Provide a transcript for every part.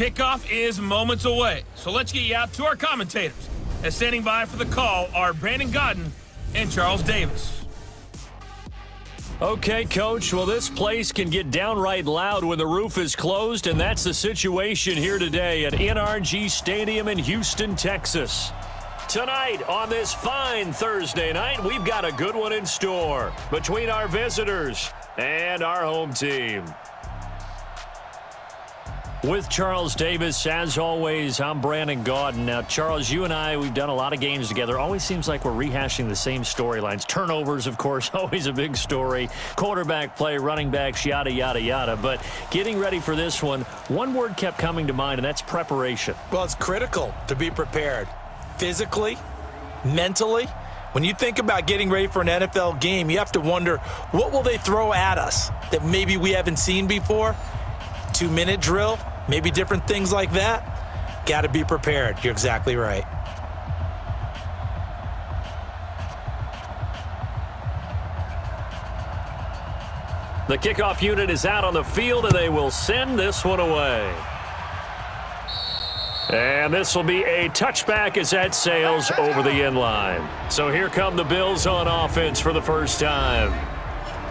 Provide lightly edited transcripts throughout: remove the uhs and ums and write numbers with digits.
Kickoff is moments away, so let's get you out to our commentators. As standing by for the call are Brandon Godden and Charles Davis. Okay, Coach, well, this place can get downright loud when the roof is closed, and that's the situation here today at NRG Stadium in Houston, Texas. Tonight, on this fine Thursday night, we've got a good one in store between our visitors and our home team. With Charles Davis, as always, I'm Brandon Godden. Now, Charles, you and I, we've done a lot of games together. Always seems like we're rehashing the same storylines. Turnovers, of course, always a big story. Quarterback play, running backs, yada, yada, yada. But getting ready for this one word kept coming to mind, and that's preparation. Well, it's critical to be prepared. Physically, mentally. When you think about getting ready for an NFL game, you have to wonder, what will they throw at us that maybe we haven't seen before? 2-minute drill? Maybe different things like that. Got to be prepared. You're exactly right. The kickoff unit is out on the field, and they will send this one away. And this will be a touchback as that sails over the end line. So here come the Bills on offense for the first time.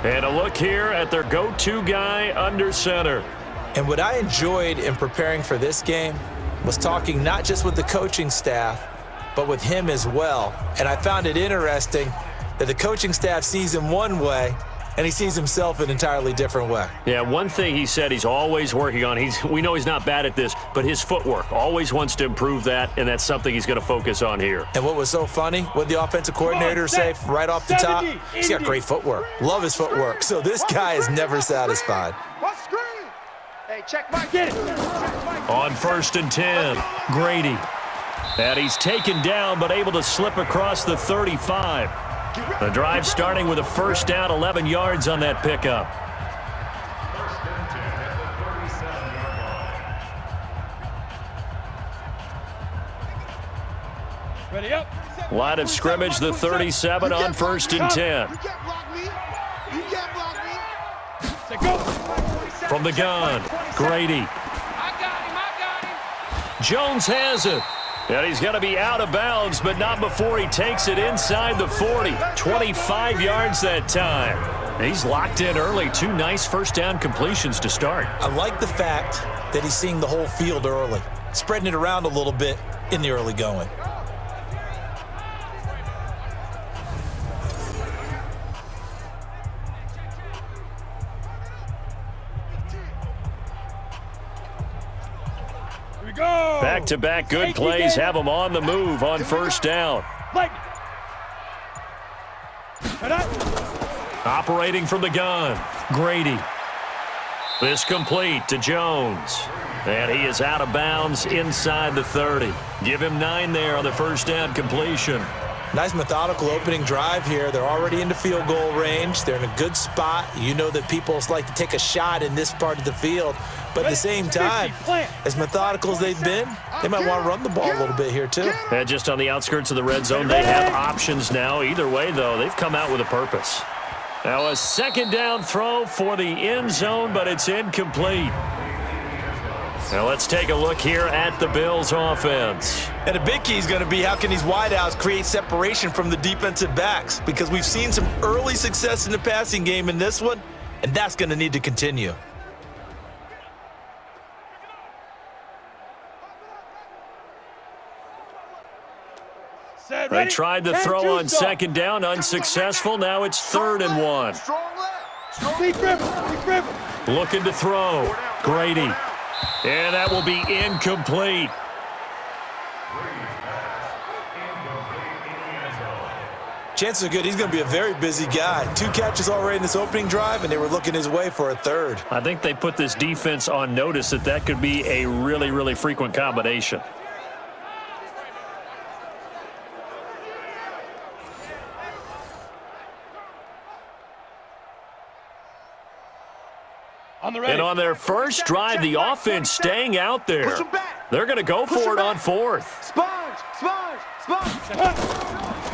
And a look here at their go-to guy under center. And what I enjoyed in preparing for this game was talking not just with the coaching staff, but with him as well. And I found it interesting that the coaching staff sees him one way, and he sees himself an entirely different way. Yeah, one thing he said he's always working on, we know he's not bad at this, but his footwork, always wants to improve that, and that's something he's going to focus on here. And what was so funny, what the offensive coordinator say right off the top, he's got great footwork. Love his footwork. So this guy is never satisfied. Hey, check Mike. Get it. On 1st and 10, Grady. And he's taken down, but able to slip across the 35. The drive starting with a first down, 11 yards on that pickup. Ready up. Line of scrimmage, the 37 on 1st and 10. You can't block me. You can't block me. Say go. From the gun, Grady. I got him. Jones has it. And he's going to be out of bounds, but not before he takes it inside the 40. 25 yards that time. He's locked in early. 2 nice first down completions to start. I like the fact that he's seeing the whole field early, spreading it around a little bit in the early going. Back-to-back good plays have him on the move on first down. Operating from the gun, Grady. This complete to Jones. And he is out of bounds inside the 30. Give him 9 there on the first down completion. Nice methodical opening drive here. They're already into field goal range. They're in a good spot. You know that people like to take a shot in this part of the field. But at the same time, as methodical as they've been, they might want to run the ball a little bit here too. And just on the outskirts of the red zone, they have options now. Either way, though, they've come out with a purpose. Now a second down throw for the end zone, but it's incomplete. Now let's take a look here at the Bills offense. And a big key is going to be how can these wideouts create separation from the defensive backs, because we've seen some early success in the passing game in this one, and that's going to need to continue. They tried the throw on second down, unsuccessful. Now it's 3rd and 1. Looking to throw, Grady. And that will be incomplete. Chances are good he's going to be a very busy guy. 2 catches already in this opening drive, and they were looking his way for a 3rd. I think they put this defense on notice that could be a really, really frequent combination. And on their first drive, the offense staying out there. They're going to go for it on 4th.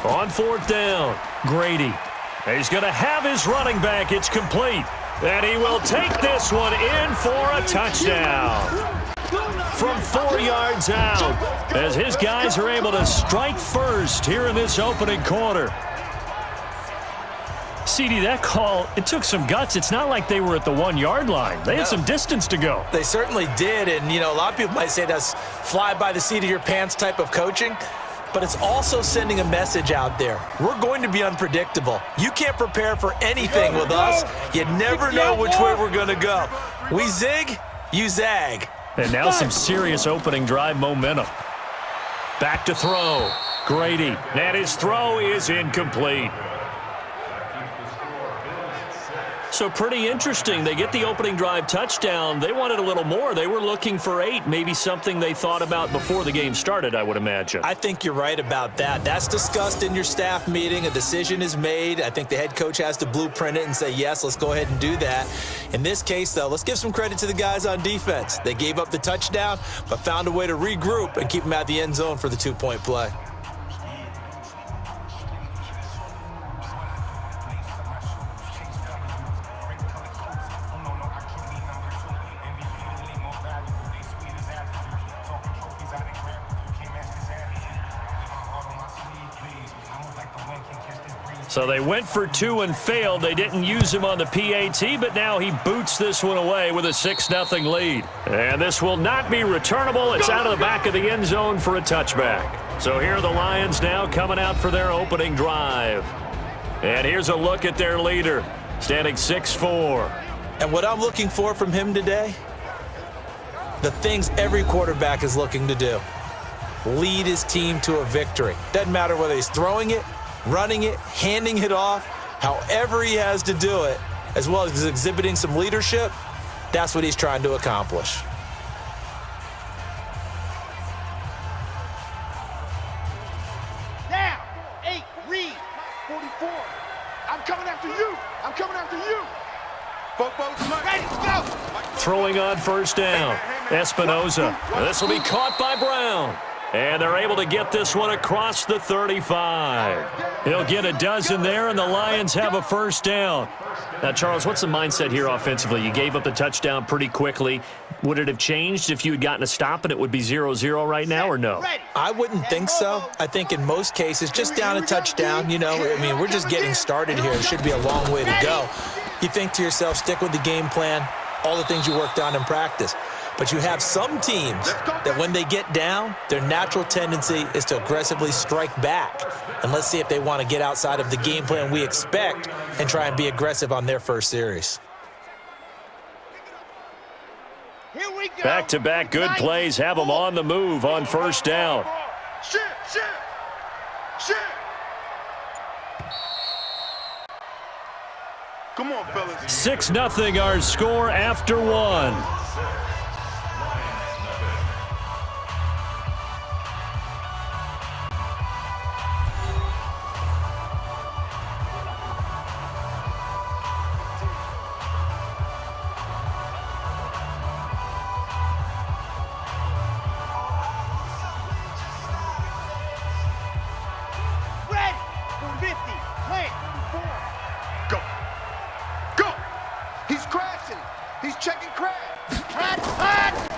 On 4th down, Grady. He's going to have his running back. It's complete. And he will take this one in for a touchdown. From 4 yards out as his guys are able to strike first here in this opening quarter. CD, that call, it took some guts. It's not like they were at the 1 yard line. They had some distance to go. They certainly did, and, you know, a lot of people might say that's fly by the seat of your pants type of coaching, but it's also sending a message out there. We're going to be unpredictable. You can't prepare for anything with us. You never know which way we're going to go. We zig, you zag. And now some serious opening drive momentum. Back to throw. Grady. And his throw is incomplete. So pretty interesting. They get the opening drive touchdown. They wanted a little more. They were looking for 8, maybe something they thought about before the game started, I would imagine. I think you're right about that. That's discussed in your staff meeting. A decision is made. I think the head coach has to blueprint it and say, yes, let's go ahead and do that. In this case, though, let's give some credit to the guys on defense. They gave up the touchdown, but found a way to regroup and keep them out the end zone for the 2-point play. So they went for 2 and failed. They didn't use him on the PAT, but now he boots this one away with a 6-0 lead. And this will not be returnable. It's out of the back of the end zone for a touchback. So here are the Lions now coming out for their opening drive. And here's a look at their leader, standing 6'4". And what I'm looking for from him today, the things every quarterback is looking to do. Lead his team to a victory. Doesn't matter whether he's throwing it, running it, handing it off, however he has to do it, as well as exhibiting some leadership, that's what he's trying to accomplish. Now, 8, read, 44. I'm coming after you. I'm coming after you. Ready, go. Throwing on first down. Espinoza. This will be caught by Brown. And they're able to get this one across the 35. He'll get a dozen there, and the Lions have a first down. Now, Charles, what's the mindset here offensively? You gave up the touchdown pretty quickly. Would it have changed if you had gotten a stop and it would be 0-0 right now, or no? I wouldn't think so. I think in most cases, just down a touchdown, you know, I mean, we're just getting started here. It should be a long way to go. You think to yourself, stick with the game plan, all the things you worked on in practice. But you have some teams that when they get down, their natural tendency is to aggressively strike back. And let's see if they want to get outside of the game plan we expect and try and be aggressive on their first series. Here we go. Back-to-back good plays have them on the move on first down. Shit. Come on, fellas. 6-0 our score after one.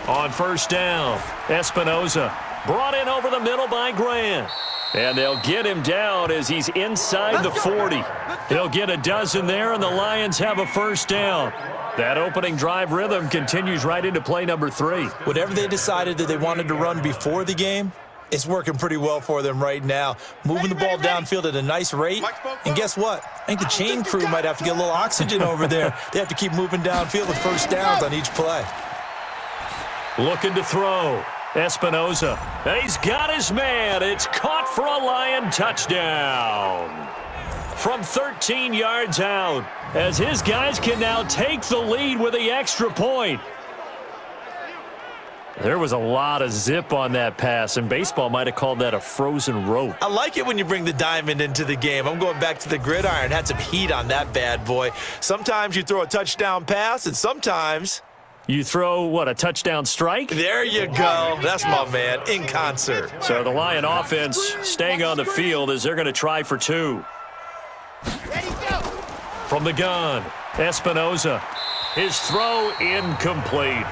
On first down, Espinoza brought in over the middle by Grant. And they'll get him down as he's inside the 40. He'll get a dozen there, and the Lions have a first down. That opening drive rhythm continues right into play number 3. Whatever they decided that they wanted to run before the game, it's working pretty well for them right now. Moving the ball downfield at a nice rate. And guess what? I think the chain crew might have to get a little oxygen over there. They have to keep moving downfield with first downs on each play. Looking to throw. Espinoza. He's got his man. It's caught for a Lion touchdown. From 13 yards out, as his guys can now take the lead with the extra point. There was a lot of zip on that pass, and baseball might have called that a frozen rope. I like it when you bring the diamond into the game. I'm going back to the gridiron. Had some heat on that bad boy. Sometimes you throw a touchdown pass, and sometimes you throw, what, a touchdown strike? There you go. That's my man, in concert. So the Lion offense staying on the field as they're going to try for 2. Ready, go. From the gun, Espinoza. His throw incomplete.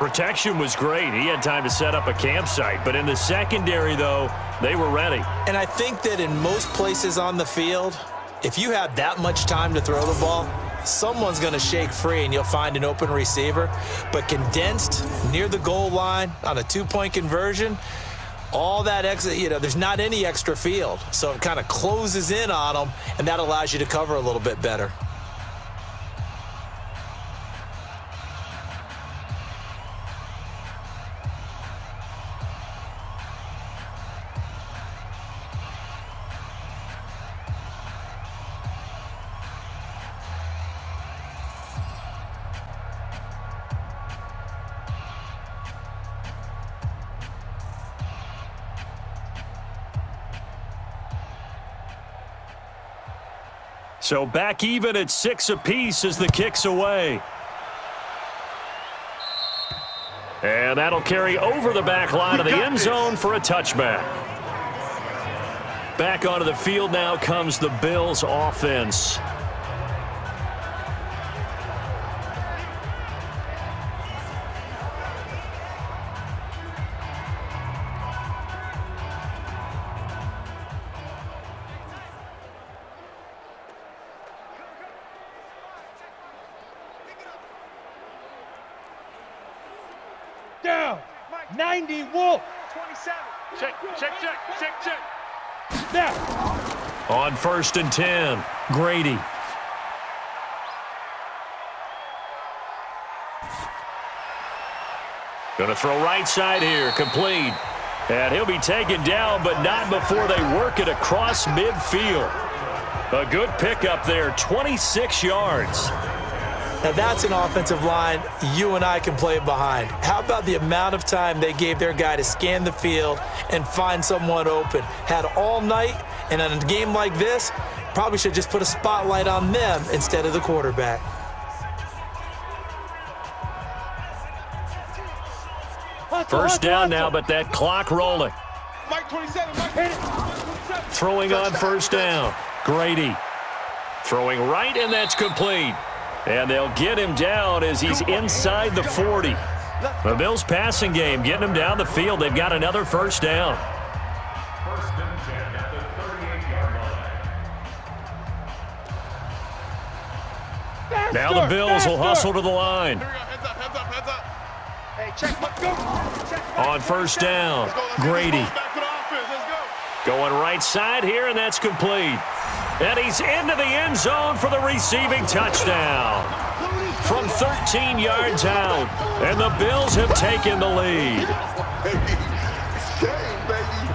Protection was great. He had time to set up a campsite. But in the secondary, though, they were ready. And I think that in most places on the field, if you have that much time to throw the ball, someone's going to shake free and you'll find an open receiver. But condensed near the goal line on a two-point conversion, all that extra, there's not any extra field. So it kind of closes in on them, and that allows you to cover a little bit better. So back even at 6 apiece as the kick's away. And that'll carry over the back line of the end zone for a touchback. Back onto the field now comes the Bills offense. Down. 90 Wolf. 27. Check. Now. On 1st and 10, Grady. Going to throw right side here, complete. And he'll be taken down, but not before they work it across midfield. A good pickup there, 26 yards. Now that's an offensive line you and I can play behind. How about the amount of time they gave their guy to scan the field and find someone open? Had all night, and in a game like this, probably should just put a spotlight on them instead of the quarterback. First down now, but that clock rolling. Mike 27. Mike. Throwing on first down, Grady. Throwing right, and that's complete. And they'll get him down as he's inside the 40. The Bills passing game getting him down the field. They've got another first down. First and 10 at the 38-yard line. Now the Bills will hustle to the line. Heads up. Hey, check. Let's go. On first down, Grady. Back to the offense. Let's go. Going right side here, and that's complete. And he's into the end zone for the receiving touchdown. From 13 yards out, and the Bills have taken the lead.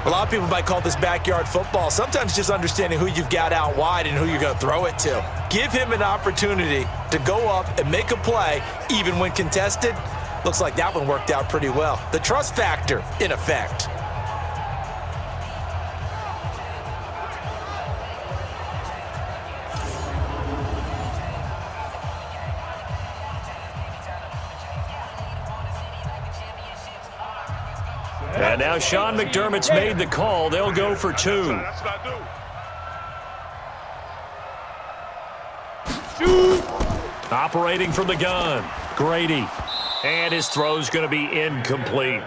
A lot of people might call this backyard football. Sometimes just understanding who you've got out wide and who you're going to throw it to. Give him an opportunity to go up and make a play, even when contested. Looks like that one worked out pretty well. The trust factor in effect. And now Sean McDermott's made the call. They'll go for 2. That's what I do. Shoot. Operating from the gun, Grady. And his throw's going to be incomplete.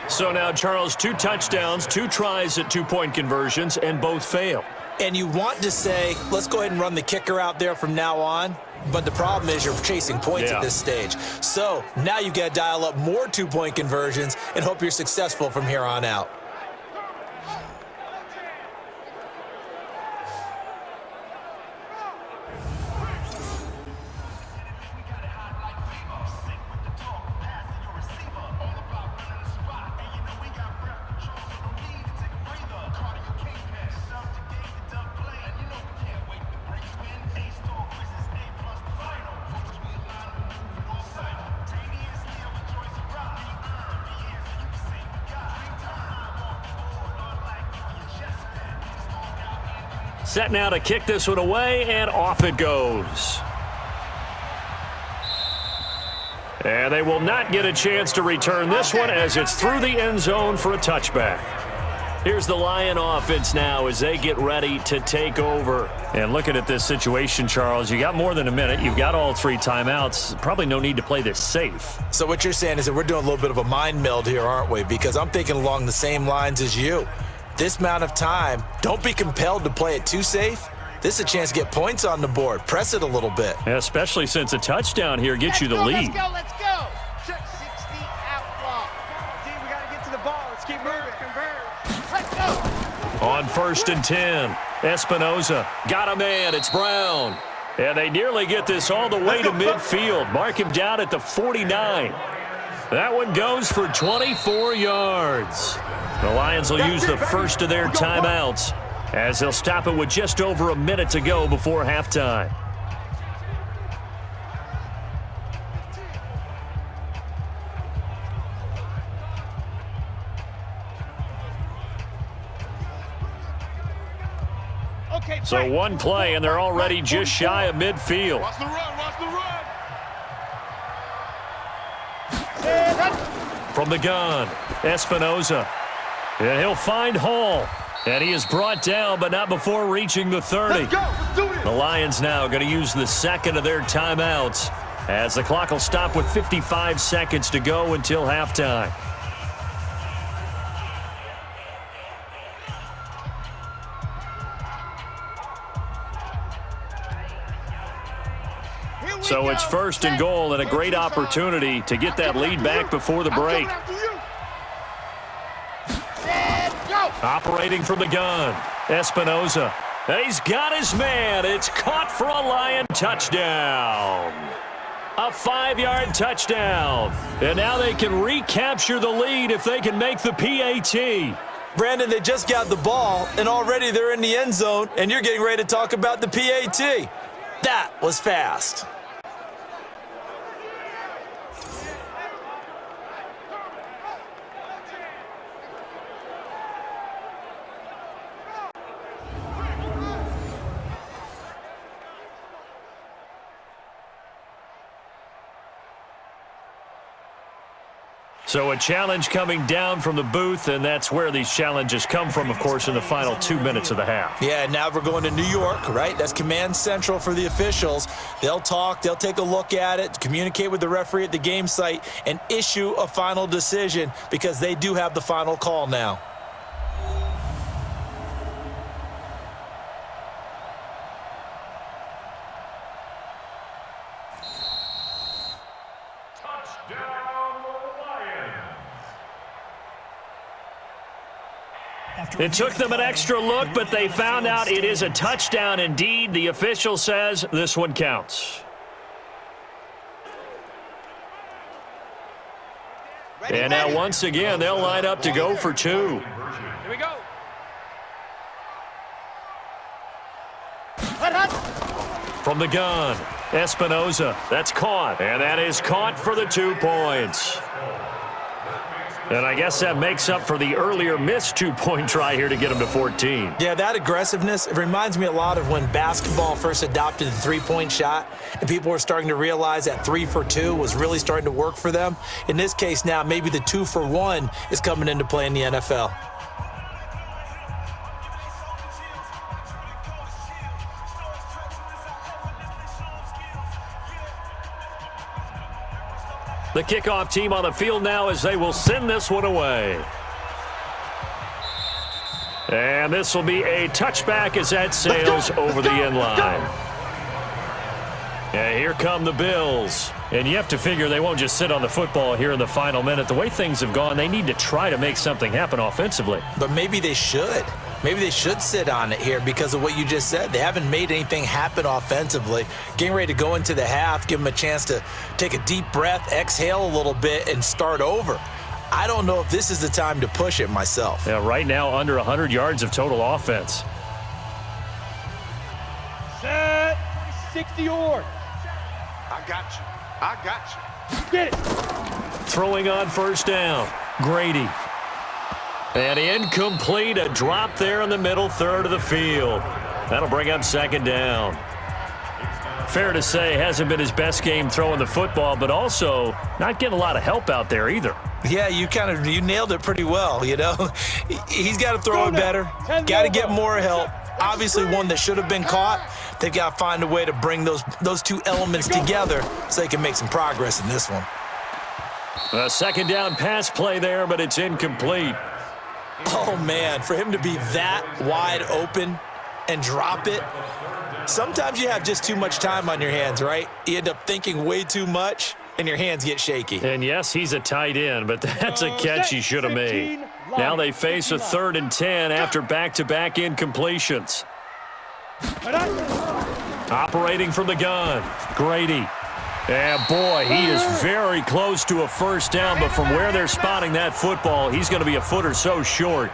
So now, Charles, 2 touchdowns, 2 tries at 2-point conversions, and both fail. And you want to say, let's go ahead and run the kicker out there from now on. But the problem is you're chasing points at this stage. So now you got to dial up more 2-point conversions and hope you're successful from here on out. Set now to kick this one away, and off it goes. And they will not get a chance to return this one as it's through the end zone for a touchback. Here's the Lion offense now as they get ready to take over. And looking at this situation, Charles, you got more than a minute. You've got all 3 timeouts. Probably no need to play this safe. So what you're saying is that we're doing a little bit of a mind meld here, aren't we? Because I'm thinking along the same lines as you. This amount of time, don't be compelled to play it too safe. This is a chance to get points on the board. Press it a little bit. Yeah, especially since a touchdown here gets you the lead. Let's go. 60 out block. Team, we got to get to the ball. Let's keep moving. Let's go. On 1st and 10, Espinoza got a man. It's Brown. And they nearly get this all the way to midfield. Mark him down at the 49. That one goes for 24 yards. The Lions will use the first of their timeouts as they'll stop it with just over a minute to go before halftime. So one play, and they're already just shy of midfield. Watch the run. Watch the run. From the gun, Espinoza. And he'll find Hall. And he is brought down, but not before reaching the 30. Let's go. Let's do this. The Lions now going to use the second of their timeouts as the clock will stop with 55 seconds to go until halftime. So it's 1st and goal and a great opportunity to get that lead back before the break. Operating from the gun, Espinoza. He's got his man. It's caught for a Lion touchdown. A 5-yard touchdown. And now they can recapture the lead if they can make the PAT. Brandon, they just got the ball, and already they're in the end zone, and you're getting ready to talk about the PAT. That was fast. So a challenge coming down from the booth, and that's where these challenges come from, of course, in the final 2 minutes of the half. Yeah, now we're going to New York, right? That's command central for the officials. They'll talk, they'll take a look at it, communicate with the referee at the game site, and issue a final decision because they do have the final call now. It took them an extra look, but they found out it is a touchdown indeed. The official says this one counts. And now once again, they'll line up to go for 2. Here we go. From the gun, Espinoza. That's caught. And that is caught for the 2 points. And I guess that makes up for the earlier missed 2-point try here to get them to 14. Yeah, that aggressiveness, it reminds me a lot of when basketball first adopted the 3-point shot and people were starting to realize that 3 for 2 was really starting to work for them. In this case now, maybe the 2 for 1 is coming into play in the NFL. The kickoff team on the field now as they will send this one away. And this will be a touchback as that sails over the end line. And here come the Bills. And you have to figure they won't just sit on the football here in the final minute. The way things have gone, they need to try to make something happen offensively. But maybe they should. Maybe they should sit on it here because of what you just said. They haven't made anything happen offensively. Getting ready to go into the half, give them a chance to take a deep breath, exhale a little bit, and start over. I don't know if this is the time to push it myself. Yeah, right now under 100 yards of total offense. Set. 60 yards. I got you. I got you. Get it. Throwing on first down, Grady. And incomplete, a drop there in the middle third of the field. That'll bring up second down. Fair to say, hasn't been his best game throwing the football, but also not getting a lot of help out there either. Yeah, you nailed it pretty well, you know. He's got to throw it better, got to get more help. Obviously one that should have been caught. They've got to find a way to bring those two elements together so they can make some progress in this one. A second down pass play there, but it's incomplete. Oh, man, for him to be that wide open and drop it, sometimes you have just too much time on your hands, right? You end up thinking way too much, and your hands get shaky. And, yes, he's a tight end, but that's a catch he should have made. Now they face a 3rd and 10 after back-to-back incompletions. Operating from the gun, Grady. And, boy, he is very close to a first down, but from where they're spotting that football, he's going to be a foot or so short.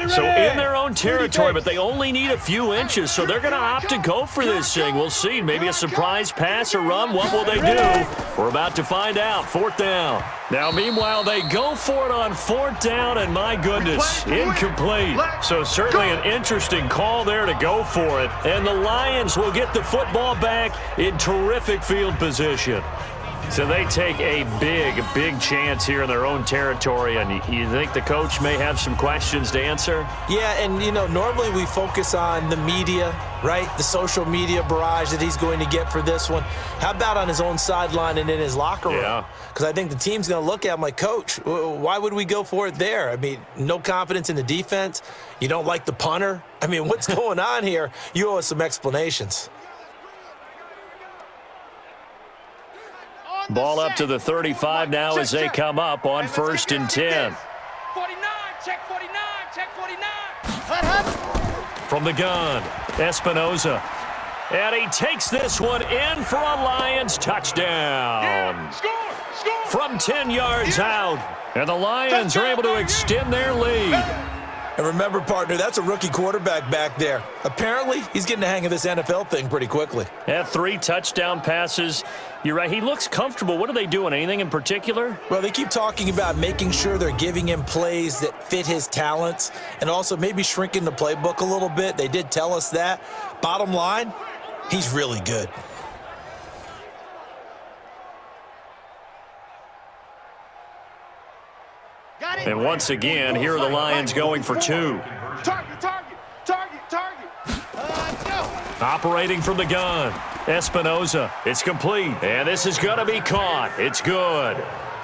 So in their own territory, but they only need a few inches, so they're going to opt to go for this thing. We'll see. Maybe a surprise pass or run. What will they do? We're about to find out. 4th down. Now, meanwhile, they go for it on 4th down, and my goodness, incomplete. So certainly an interesting call there to go for it. And the Lions will get the football back in terrific field position. So they take a big chance here in their own territory, and you think the coach may have some questions to answer? Yeah, and, you know, normally we focus on the media, right? The social media barrage that he's going to get for this one. How about on his own sideline and in his locker room? Yeah. Because I think the team's going to look at him like, Coach, why would we go for it there? I mean, no confidence in the defense. You don't like the punter. I mean, what's going on here? You owe us some explanations. Ball up to the 35 now as they come up on 1st and 10. 49, check 49, check 49. From the gun, Espinoza. And he takes this one in for a Lions touchdown. Score! From 10 yards out. And the Lions are able to extend their lead. And remember, partner, that's a rookie quarterback back there. Apparently, he's getting the hang of this NFL thing pretty quickly. Had 3 touchdown passes. You're right. He looks comfortable. What are they doing? Anything in particular? Well, they keep talking about making sure they're giving him plays that fit his talents and also maybe shrinking the playbook a little bit. They did tell us that. Bottom line, he's really good. And once again, here are the Lions going for 2. Target. Operating from the gun, Espinoza. It's complete, and this is going to be caught. It's good.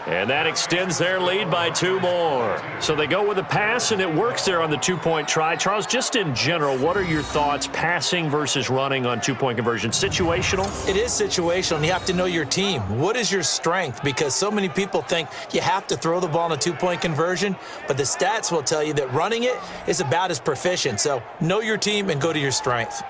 And that extends their lead by 2 more. So they go with a pass, and it works there on the 2-point try. Charles, just in general, what are your thoughts passing versus running on 2-point conversion? Situational? It is situational, and you have to know your team. What is your strength? Because so many people think you have to throw the ball in a 2-point conversion, but the stats will tell you that running it is about as proficient. So know your team and go to your strength.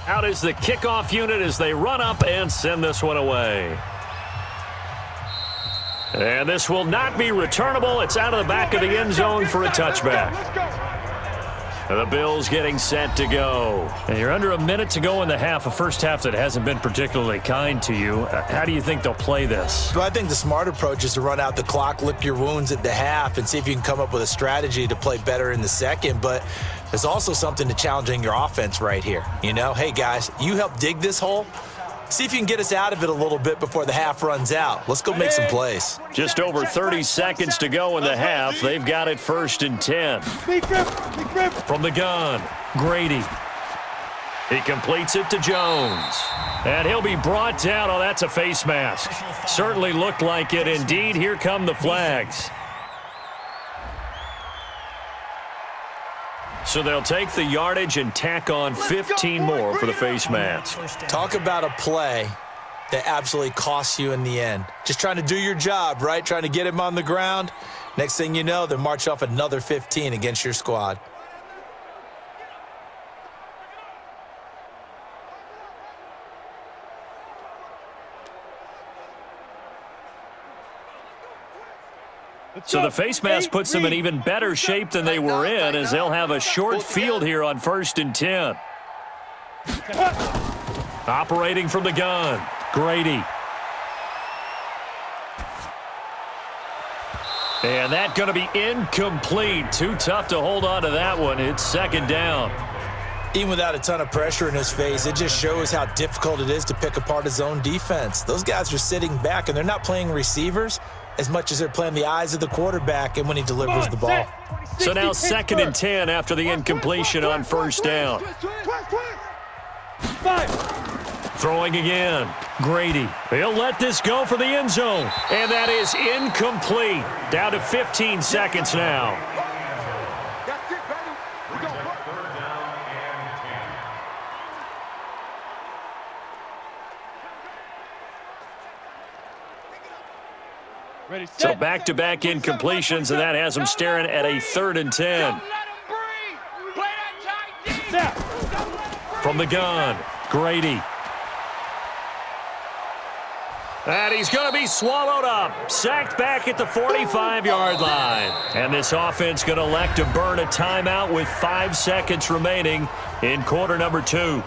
Out is the kickoff unit as they run up and send this one away. And this will not be returnable. It's out of the back of the end zone for a touchback. The Bills getting set to go. And you're under a minute to go in the half, a first half that hasn't been particularly kind to you. How do you think they'll play this? Well, I think the smart approach is to run out the clock, lick your wounds at the half, and see if you can come up with a strategy to play better in the second. But there's also something to challenging your offense right here. You know, hey, guys, you help dig this hole. See if you can get us out of it a little bit before the half runs out. Let's go make some plays. Just over 30 seconds to go in the half. They've got it 1st and 10. From the gun, Grady. He completes it to Jones. And he'll be brought down. Oh, that's a face mask. Certainly looked like it. Indeed, here come the flags. So they'll take the yardage and tack on 15 more for the face mask. Talk about a play that absolutely costs you in the end. Just trying to do your job, right? Trying to get him on the ground. Next thing you know, they march off another 15 against your squad. So the face mask puts them in even better shape than they were in, as they'll have a short field here on 1st and 10. Operating from the gun, Grady. And that's going to be incomplete. Too tough to hold on to that one. It's 2nd down. Even without a ton of pressure in his face, it just shows how difficult it is to pick apart his own defense. Those guys are sitting back, and they're not playing receivers as much as they're playing the eyes of the quarterback and when he delivers the ball. So now 2nd and 10 after the incompletion on 1st down. Throwing again, Grady. He'll let this go for the end zone. And that is incomplete. Down to 15 seconds now. That's it, baby. We go. 3rd down and 10. Ready, set. So back-to-back incompletions, and that has them staring at a 3rd and 10. Don't let him breathe. Play that tight D. From the gun, Grady. And he's going to be swallowed up. Sacked back at the 45-yard line. And this offense going to elect to burn a timeout with 5 seconds remaining in quarter number 2.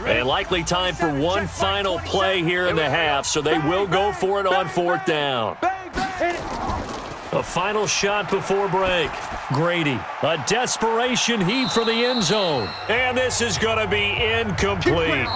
And likely time for one final play here in the half, so they will go for it on 4th down. A final shot before break. Grady, a desperation heave for the end zone. And this is going to be incomplete.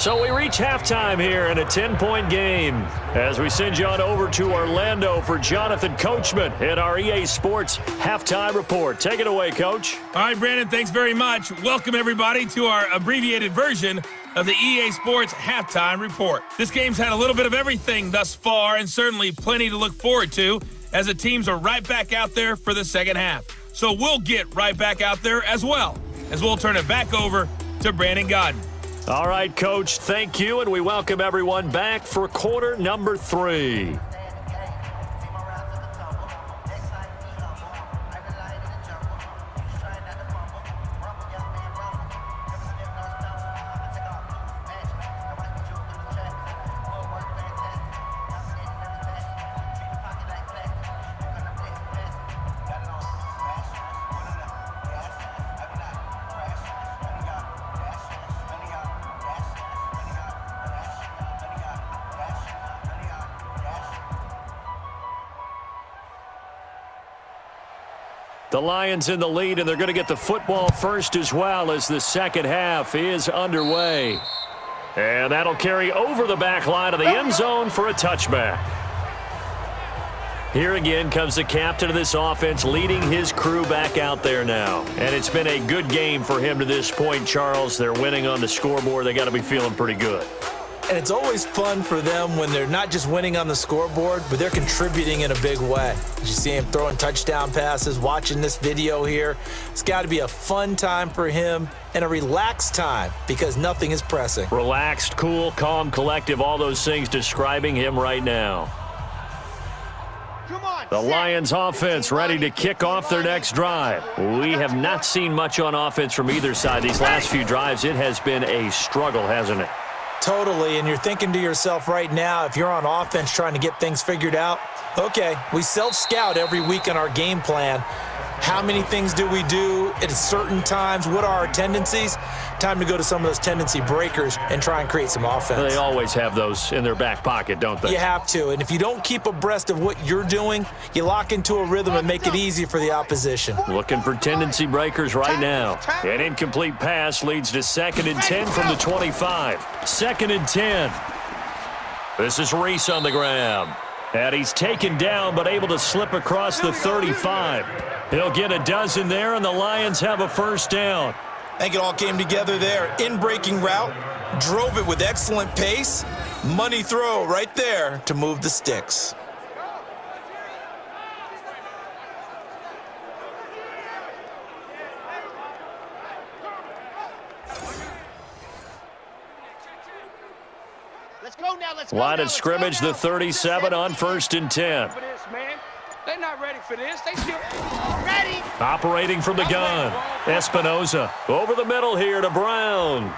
So we reach halftime here in a 10-point game as we send you on over to Orlando for Jonathan Coachman in our EA Sports Halftime Report. Take it away, Coach. All right, Brandon, thanks very much. Welcome, everybody, to our abbreviated version of the EA Sports Halftime Report. This game's had a little bit of everything thus far, and certainly plenty to look forward to, as the teams are right back out there for the second half. So we'll get right back out there as well, as we'll turn it back over to Brandon Godden. All right, Coach, thank you, and we welcome everyone back for quarter number 3. The Lions in the lead, and they're going to get the football first as well as the second half is underway. And that'll carry over the back line of the end zone for a touchback. Here again comes the captain of this offense leading his crew back out there now. And it's been a good game for him to this point, Charles. They're winning on the scoreboard. They got to be feeling pretty good. And it's always fun for them when they're not just winning on the scoreboard, but they're contributing in a big way. You see him throwing touchdown passes, watching this video here. It's got to be a fun time for him and a relaxed time because nothing is pressing. Relaxed, cool, calm, collective, all those things describing him right now. The Lions offense ready to kick off their next drive. We have not seen much on offense from either side these last few drives. It has been a struggle, hasn't it? Totally, and you're thinking to yourself right now, if you're on offense trying to get things figured out, okay, we self-scout every week in our game plan. How many things do we do at certain times? What are our tendencies? Time to go to some of those tendency breakers and try and create some offense. They always have those in their back pocket, don't they? You have to, and if you don't keep abreast of what you're doing, you lock into a rhythm and make it easy for the opposition. Looking for tendency breakers right now. An incomplete pass leads to 2nd and 10 from the 25. 2nd and 10. This is Reese on the ground. And he's taken down but able to slip across the 35. He'll get a dozen there, and the Lions have a first down. I think it all came together there. In-breaking route, drove it with excellent pace. Money throw right there to move the sticks. Let's go now. Let's go Line now. of scrimmage, the 37 on 1st and 10. They're not ready for this. They still ready. Operating from the gun. Espinoza over the middle here to Brown.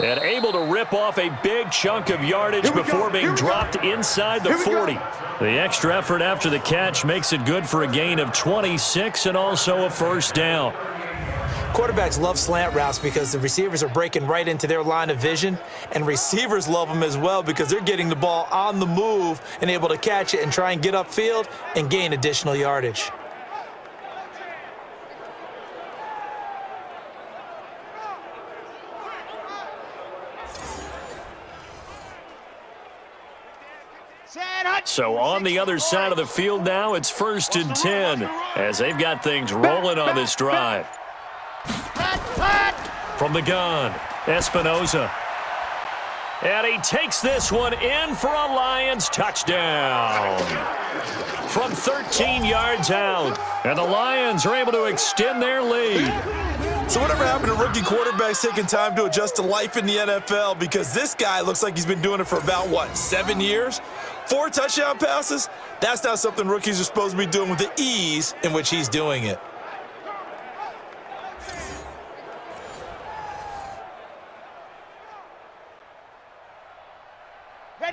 And able to rip off a big chunk of yardage before being dropped inside the 40. The extra effort after the catch makes it good for a gain of 26 and also a first down. Quarterbacks love slant routes because the receivers are breaking right into their line of vision, and receivers love them as well because they're getting the ball on the move and able to catch it and try and get upfield and gain additional yardage. So on the other side of the field now, it's 1st and 10 as they've got things rolling on this drive. From the gun, Espinoza. And he takes this one in for a Lions touchdown. From 13 yards out. And the Lions are able to extend their lead. So whatever happened to rookie quarterbacks taking time to adjust to life in the NFL? Because this guy looks like he's been doing it for about, 7 years? 4 touchdown passes? That's not something rookies are supposed to be doing with the ease in which he's doing it.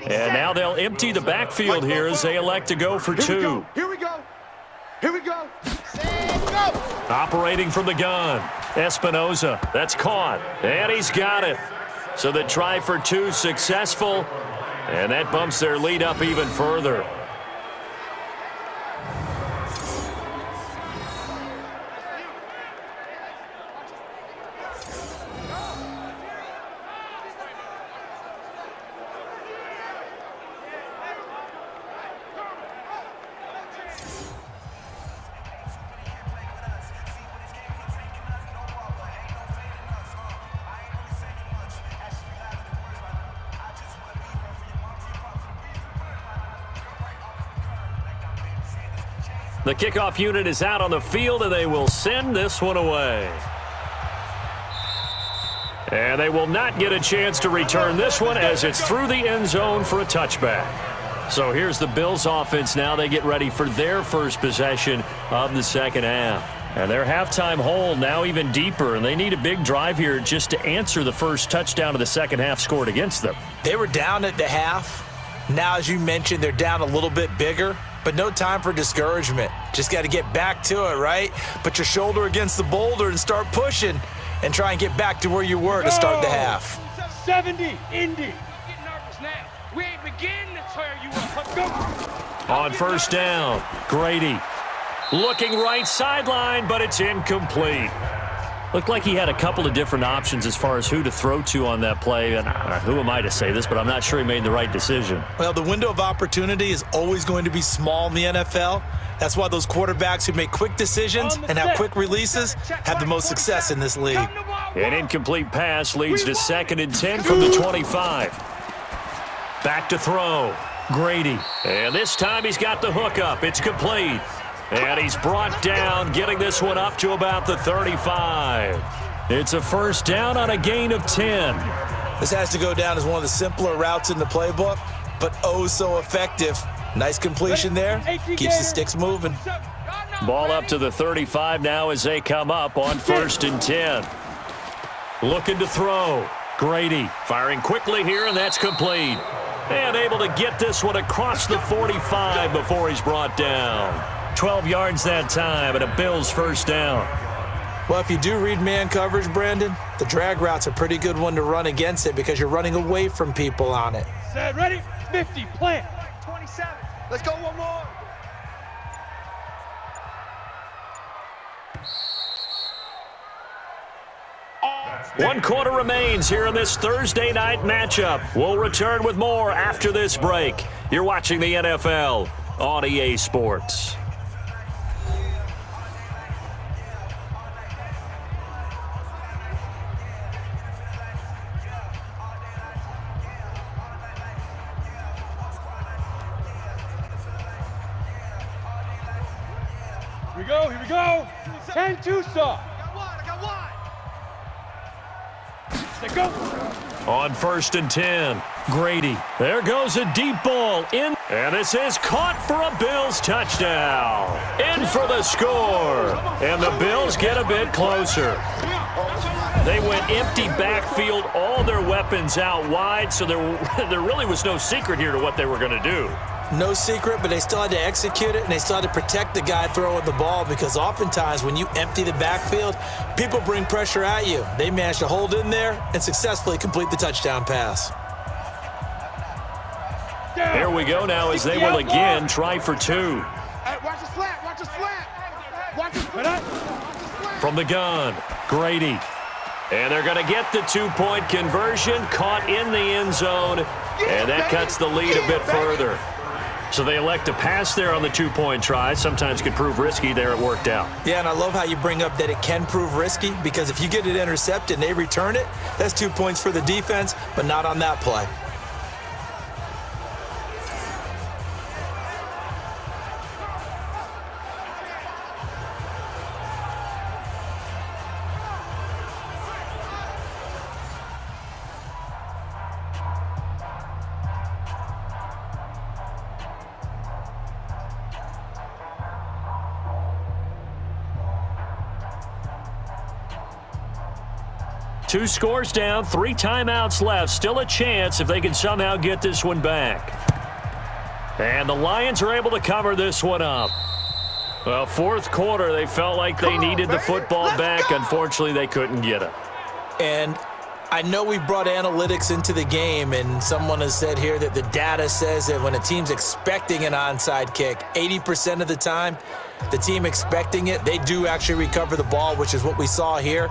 And now they'll empty the backfield here as they elect to go for 2. Here we go. Here we go. Operating from the gun, Espinoza. That's caught, and he's got it. So the try for 2 successful, and that bumps their lead up even further. The kickoff unit is out on the field, and they will send this one away. And they will not get a chance to return this one as it's through the end zone for a touchback. So here's the Bills offense now. They get ready for their first possession of the second half. And their halftime hole now even deeper, and they need a big drive here just to answer the first touchdown of the second half scored against them. They were down at the half. Now, as you mentioned, they're down a little bit bigger. But no time for discouragement. Just got to get back to it, right? Put your shoulder against the boulder and start pushing and try and get back to where you were to start the half. 70, Indy. Get nervous now. We ain't beginning to tear you up. Go. On first down, Grady looking right sideline, but it's incomplete. Looked like he had a couple of different options as far as who to throw to on that play. And who am I to say this, but I'm not sure he made the right decision. Well, the window of opportunity is always going to be small in the NFL. That's why those quarterbacks who make quick decisions and have quick releases have the most success in this league. An incomplete pass leads to 2nd and 10 from the 25. Back to throw, Grady. And this time he's got the hook up. It's complete. And he's brought down, getting this one up to about the 35. It's a first down on a gain of 10. This has to go down as one of the simpler routes in the playbook, but oh so effective. Nice completion there. Keeps the sticks moving. Ball up to the 35 now as they come up on 1st and 10. Looking to throw. Grady firing quickly here, and that's complete. And able to get this one across the 45 before he's brought down. 12 yards that time, and a Bills first down. Well, if you do read man coverage, Brandon, the drag route's a pretty good one to run against it because you're running away from people on it. Set, ready, 50, plant. 27. Let's go one more. One quarter remains here in this Thursday night matchup. We'll return with more after this break. You're watching the NFL on EA Sports. Here we go. 10-2 saw. I got one. Let's go. On 1st and 10, Grady. There goes a deep ball in, And this is caught for a Bills touchdown. In for the score. And the Bills get a bit closer. They went empty backfield, all their weapons out wide, so there really was no secret here to what they were going to do. No secret, but they still had to execute it, and they still had to protect the guy throwing the ball, because oftentimes when you empty the backfield, people bring pressure at you. They managed to hold in there and successfully complete the touchdown pass. Here we go now as they will again try for two. Hey, watch the slant, watch the slant. Watch the slant. From the gun, Grady. And they're going to get the two-point conversion, caught in the end zone, and that cuts the lead a bit further. So they elect to pass there on the two-point try. Sometimes could prove risky. There it worked out. Yeah, and I love how you bring up that it can prove risky, because if you get it intercepted and they return it, that's 2 points for the defense, but not on that play. Two scores down, 3 timeouts left. Still a chance if they can somehow get this one back. And the Lions are able to cover this one up. Well, fourth quarter, they felt like they needed the football back. Unfortunately, they couldn't get it. And I know we brought analytics into the game, and someone has said here that the data says that when a team's expecting an onside kick, 80% of the time, the team expecting it, they do actually recover the ball, which is what we saw here.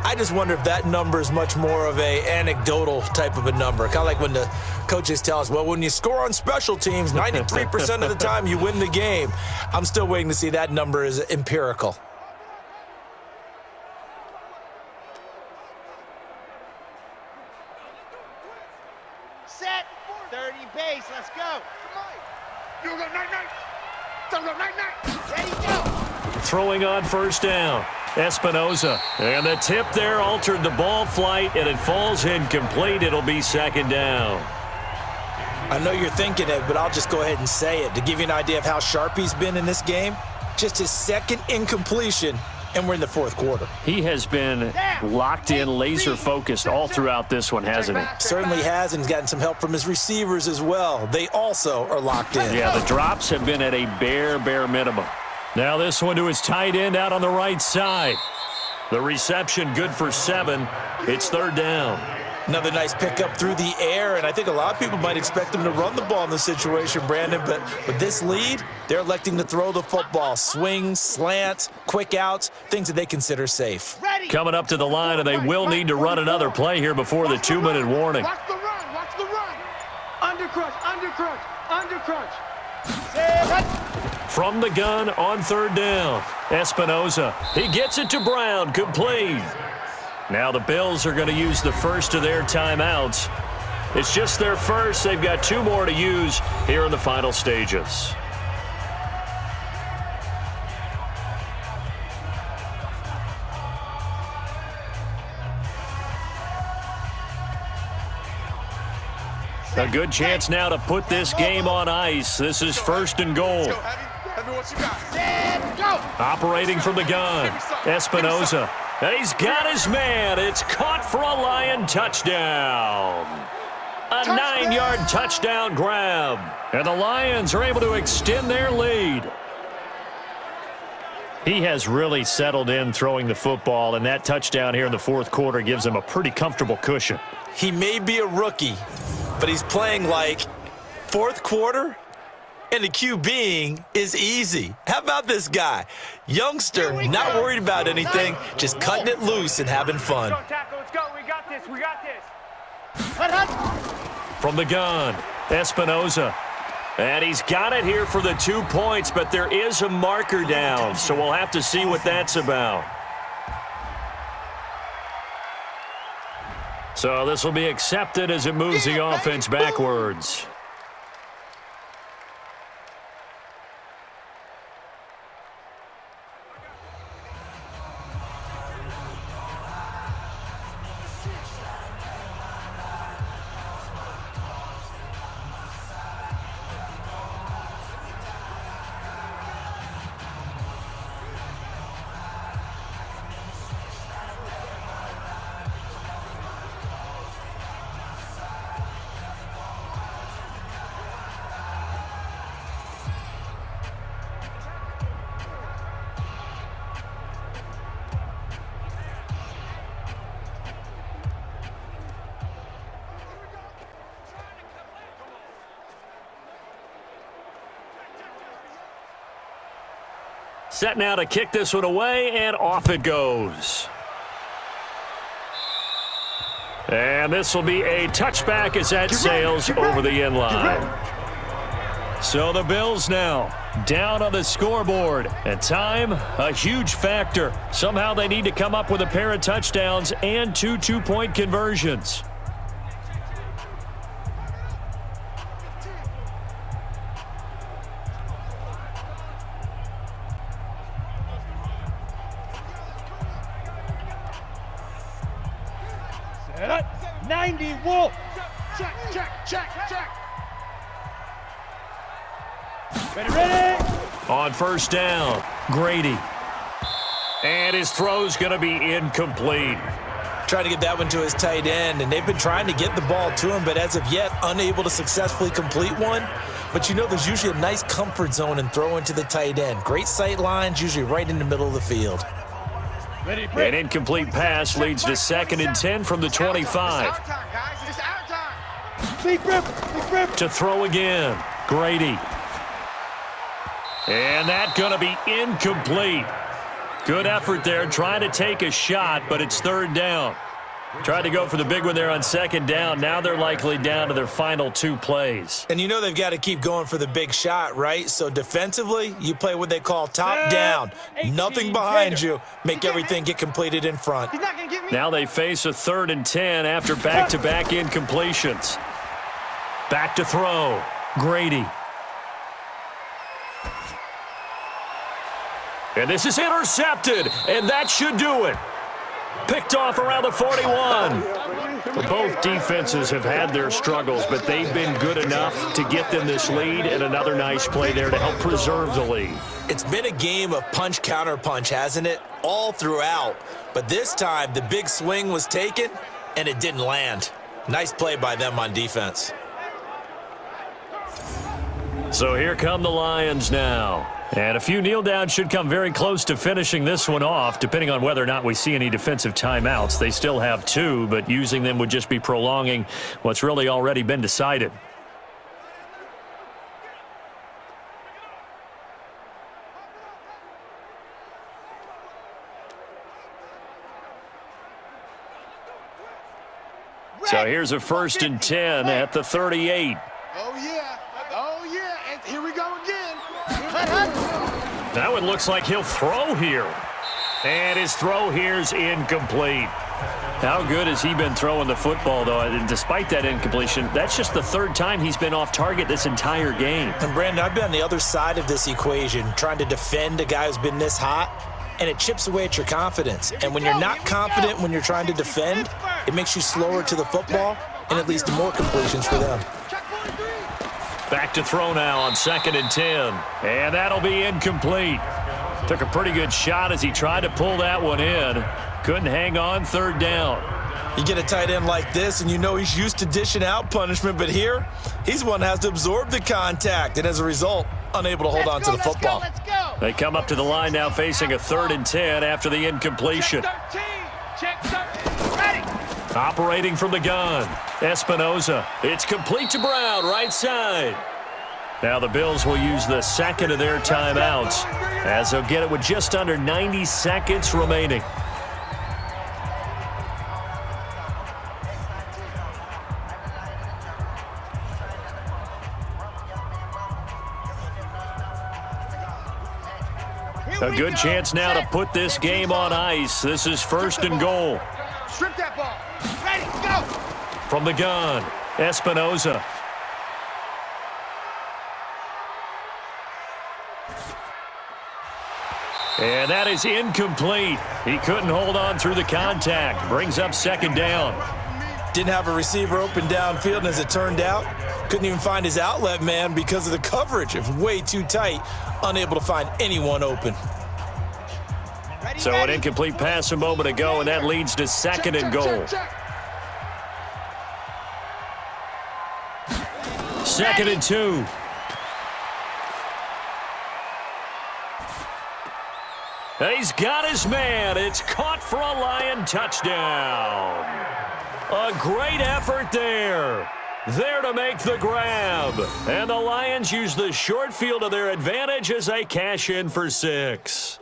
I just wonder if that number is much more of a anecdotal type of a number. Kind of like when the coaches tell us, well, when you score on special teams, 93% of the time you win the game. I'm still waiting to see that number is empirical. Set. 30 base. Let's go. You go night-night. Don't go night-night. Ready, go. Throwing on first down. Espinoza. And the tip there altered the ball flight, and it falls incomplete. It'll be second down. I know you're thinking it, but I'll just go ahead and say it. To give you an idea of how sharp he's been in this game, just his second incompletion, and we're in the fourth quarter. He has been locked in, laser-focused all throughout this one, hasn't he? Certainly has, and he's gotten some help from his receivers as well. They also are locked in. Yeah, the drops have been at a bare minimum. Now this one to his tight end out on the right side. The reception good for 7. It's third down. Another nice pickup through the air, and I think a lot of people might expect him to run the ball in this situation, Brandon, but with this lead, they're electing to throw the football. Swings, slants, quick outs, things that they consider safe. Coming up to the line, and they will need to run another play here before the 2-minute warning. Watch the run. Watch the run. Undercrunch. From the gun on third down, Espinoza. He gets it to Brown, complete. Now the Bills are going to use the first of their timeouts. It's just their first. They've got 2 more to use here in the final stages. A good chance now to put this game on ice. This is first and goal. Operating from the gun, Espinoza. And he's got his man. It's caught for a Lion touchdown. A 9-yard touchdown grab. And the Lions are able to extend their lead. He has really settled in throwing the football, and that touchdown here in the fourth quarter gives him a pretty comfortable cushion. He may be a rookie, but he's playing like fourth quarter, and the QBing is easy. How about this guy? Youngster, not worried about anything, just cutting it loose and having fun. Let's go. We got this. From the gun, Espinoza. And he's got it here for the 2 points, but there is a marker down, so we'll have to see what that's about. So this will be accepted as it moves the offense backwards. Set now to kick this one away, and off it goes. And this will be a touchback as that sails over the end line. So the Bills now down on the scoreboard. And time, a huge factor. Somehow they need to come up with a pair of touchdowns and 2 two-point conversions. Set up. 90 Wolf. Check, check, check, check. Ready. On first down, Grady. And his throw's going to be incomplete. Trying to get that one to his tight end, and they've been trying to get the ball to him, but as of yet, unable to successfully complete one. But you know there's usually a nice comfort zone in throwing to the tight end. Great sight lines, usually right in the middle of the field. An incomplete pass leads to 2nd and 10 from the 25. It's our time, guys. It's our time. Big rip. To throw again, Grady. And that's going to be incomplete. Good effort there, trying to take a shot, but it's 3rd down. Tried to go for the big one there on 2nd down. Now they're likely down to their final 2 plays. And you know they've got to keep going for the big shot, right? So defensively, you play what they call top down. Nothing behind you. Make everything get completed in front. He's not going to give me. Now they face a 3rd and 10 after back-to-back incompletions. Back to throw, Grady. And this is intercepted, and that should do it. Picked off around the 41. Both defenses have had their struggles, but they've been good enough to get them this lead, and another nice play there to help preserve the lead. It's been a game of punch-counter-punch, hasn't it? All throughout. But this time, the big swing was taken, and it didn't land. Nice play by them on defense. So here come the Lions now. And a few kneel downs should come very close to finishing this one off, depending on whether or not we see any defensive timeouts. They still have 2, but using them would just be prolonging what's really already been decided. So here's a 1st and 10 at the 38. Oh, yeah. Oh, yeah. And here we go again. That one looks like he'll throw here. And his throw here's incomplete. How good has he been throwing the football, though? And despite that incompletion, that's just the 3rd time he's been off target this entire game. And, Brandon, I've been on the other side of this equation, trying to defend a guy who's been this hot, and it chips away at your confidence. And when you're not confident when you're trying to defend, it makes you slower to the football, and it leads to more completions for them. Back to throw now on 2nd and 10. And that'll be incomplete. Took a pretty good shot as he tried to pull that one in. Couldn't hang on, 3rd down. You get a tight end like this, and you know he's used to dishing out punishment, but here, he's one that has to absorb the contact, and as a result, unable to hold on to the football. Let's go. They come up to the line now facing a 3rd and 10 after the incompletion. Check 13. Ready. Operating from the gun, Espinoza. It's complete to Brown, right side. Now the Bills will use the 2nd of their timeouts as they'll get it with just under 90 seconds remaining. A good chance now to put this game on ice. This is 1st and goal. Strip that ball. Ready, go. From the gun, Espinoza. And that is incomplete. He couldn't hold on through the contact. Brings up 2nd down. Didn't have a receiver open downfield, and as it turned out, couldn't even find his outlet man because of the coverage. It was way too tight, unable to find anyone open. So an incomplete pass a moment ago, and that leads to 2nd and goal. 2nd and 2. He's got his man. It's caught for a Lion touchdown. A great effort there. there to make the grab. And the Lions use the short field to their advantage as they cash in for 6.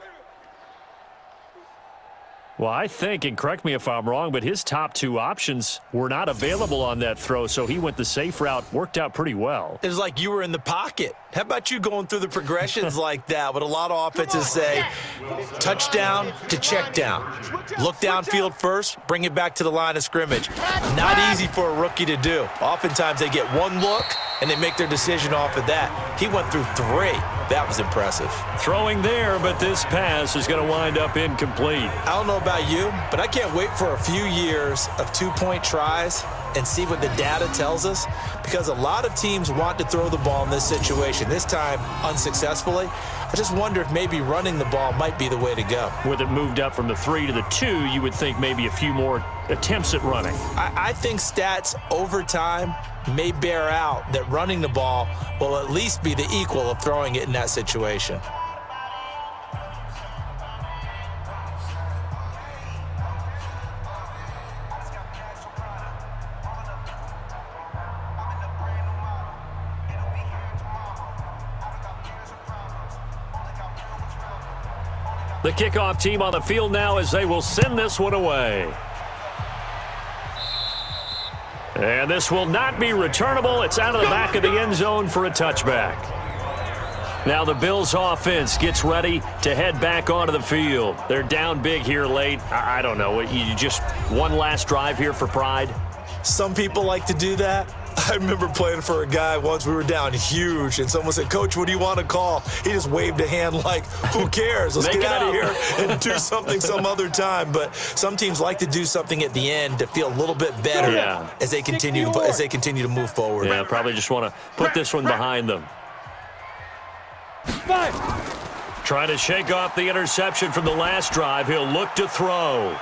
Well, I think, and correct me if I'm wrong, but his top 2 options were not available on that throw, so he went the safe route. Worked out pretty well. It was like you were in the pocket. How about you going through the progressions like that? What a lot of offenses say, touchdown to check down. Look downfield first, bring it back to the line of scrimmage. Not easy for a rookie to do. Oftentimes they get one look, and they make their decision off of that. He went through 3. That was impressive. Throwing there, but this pass is going to wind up incomplete. I don't know about you, but I can't wait for a few years of 2-point tries and see what the data tells us, because a lot of teams want to throw the ball in this situation, this time unsuccessfully. I just wonder if maybe running the ball might be the way to go. With it moved up from the 3 to the 2, you would think maybe a few more attempts at running. I think stats over time may bear out that running the ball will at least be the equal of throwing it in that situation. The kickoff team on the field now as they will send this one away. And this will not be returnable. It's out of the back of the end zone for a touchback. Now the Bills offense gets ready to head back onto the field. They're down big here late. I don't know. You just one last drive here for pride? Some people like to do that. I remember playing for a guy once. We were down huge, and someone said, "Coach, what do you want to call?" He just waved a hand like, who cares? Let's get out of here and do something some other time. But some teams like to do something at the end to feel a little bit better as they continue to move forward. Yeah, probably just want to put this one behind them. 5. Trying to shake off the interception from the last drive. He'll look to throw.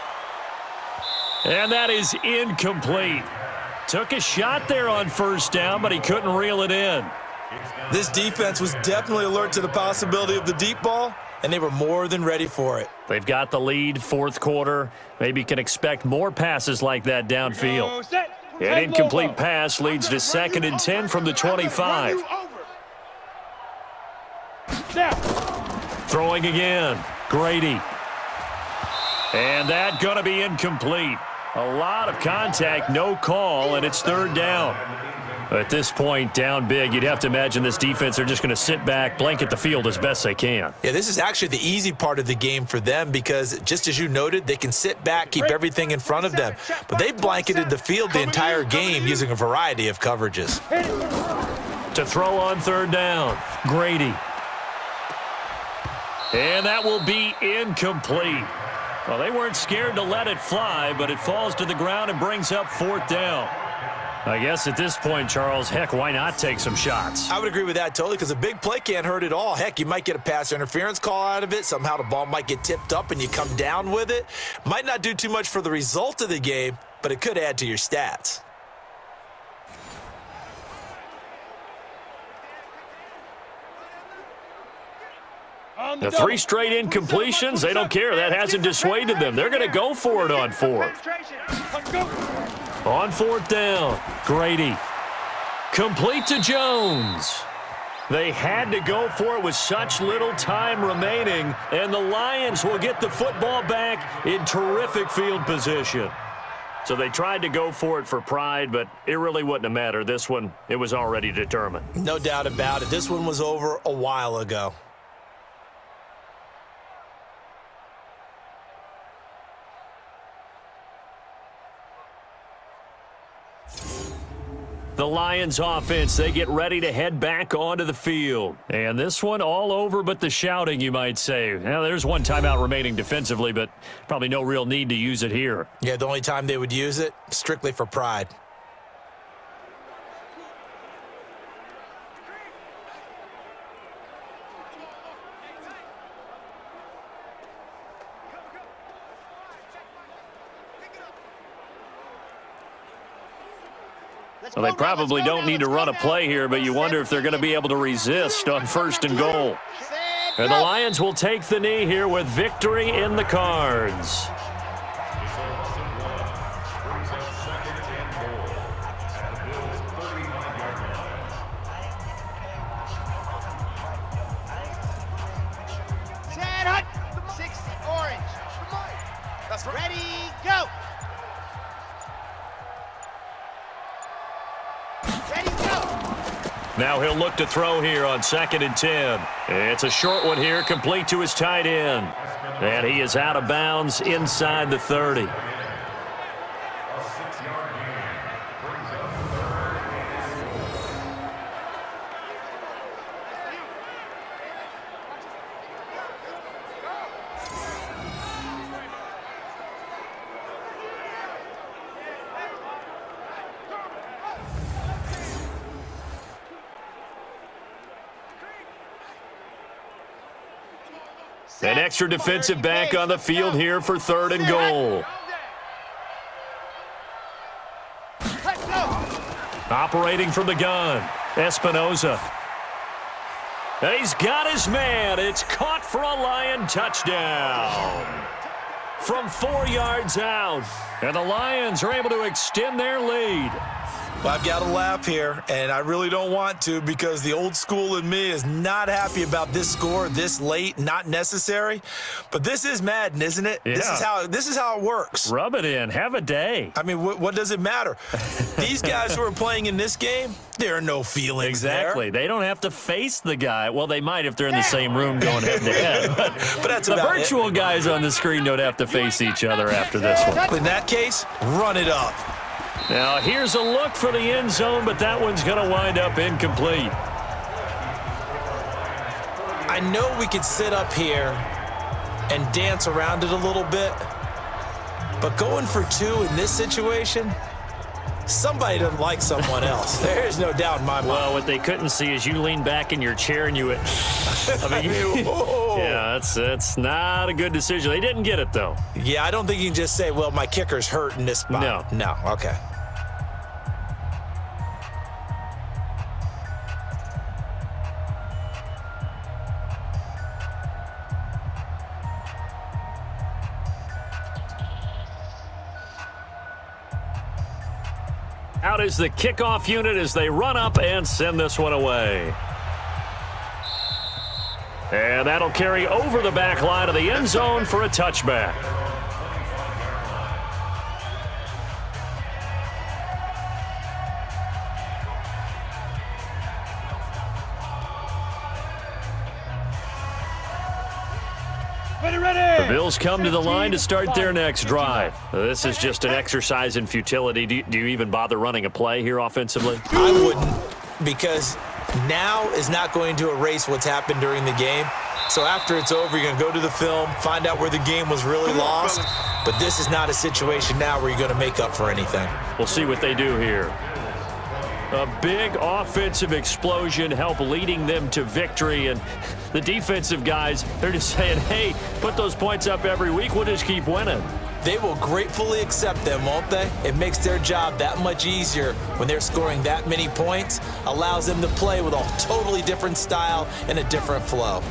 And that is incomplete. Took a shot there on first down, but he couldn't reel it in. This defense was definitely alert to the possibility of the deep ball, and they were more than ready for it. They've got the lead, fourth quarter. Maybe can expect more passes like that downfield. An incomplete pass leads to 2nd and 10 from the 25. Throwing again, Grady. And that going to be incomplete. A lot of contact, no call, and it's 3rd down. At this point, down big, you'd have to imagine this defense are just going to sit back, blanket the field as best they can. Yeah, this is actually the easy part of the game for them because, just as you noted, they can sit back, keep everything in front of them. But they've blanketed the field the entire game using a variety of coverages. To throw on 3rd down, Grady. And that will be incomplete. Well, they weren't scared to let it fly, but it falls to the ground and brings up 4th down. I guess at this point, Charles, heck, why not take some shots? I would agree with that totally because a big play can't hurt at all. Heck, you might get a pass interference call out of it. Somehow the ball might get tipped up and you come down with it. Might not do too much for the result of the game, but it could add to your stats. The 3 straight incompletions, they don't care. That hasn't dissuaded them. They're going to go for it on 4th. On 4th down, Grady. Complete to Jones. They had to go for it with such little time remaining, and the Lions will get the football back in terrific field position. So they tried to go for it for pride, but it really wouldn't have mattered. This one, it was already determined. No doubt about it. This one was over a while ago. The Lions offense, they get ready to head back onto the field. And this one all over but the shouting, you might say. Now, there's one timeout remaining defensively, but probably no real need to use it here. Yeah, the only time they would use it, strictly for pride. Well, they probably don't need to run a play here, but you wonder if they're going to be able to resist on 1st and goal. And the Lions will take the knee here with victory in the cards. Ready, go. Now he'll look to throw here on 2nd and 10. It's a short one here, complete to his tight end. And he is out of bounds inside the 30. An extra defensive back on the field here for 3rd and goal. Let's go. Operating from the gun, Espinoza. And he's got his man. It's caught for a Lion touchdown. From 4 yards out. And the Lions are able to extend their lead. Well, I've got to laugh here, and I really don't want to because the old school in me is not happy about this score this late, not necessary. But this is Madden, isn't it? Yeah. This is how it works. Rub it in. Have a day. I mean, what does it matter? These guys who are playing in this game, there are no feelings Exactly. there. They don't have to face the guy. Well, they might if they're in the same room going head-to-head. But that's the about virtual guys on the screen don't have to face each other after this one. In that case, run it up. Now, here's a look for the end zone, but that one's going to wind up incomplete. I know we could sit up here and dance around it a little bit, but going for 2 in this situation, somebody doesn't like someone else. There's no doubt in my mind. Well, what they couldn't see is you lean back in your chair and you went, yeah, that's not a good decision. They didn't get it, though. Yeah, I don't think you can just say, well, my kicker's hurt in this spot. No, okay. Out is the kickoff unit as they run up and send this one away. And that'll carry over the back line of the end zone for a touchback. The Bills come to the line to start their next drive. This is just an exercise in futility. Do you even bother running a play here offensively? I wouldn't, because now is not going to erase what's happened during the game. So after it's over, you're going to go to the film, find out where the game was really lost. But this is not a situation now where you're going to make up for anything. We'll see what they do here. A big offensive explosion help leading them to victory. And the defensive guys, they're just saying, hey, put those points up every week. We'll just keep winning. They will gratefully accept them, won't they? It makes their job that much easier when they're scoring that many points. Allows them to play with a totally different style and a different flow.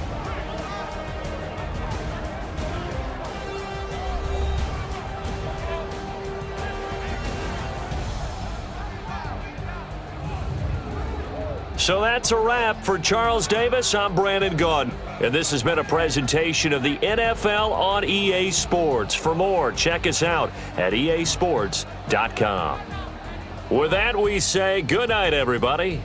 So that's a wrap for Charles Davis. I'm Brandon Gaudin, and this has been a presentation of the NFL on EA Sports. For more, check us out at easports.com. With that, we say good night, everybody.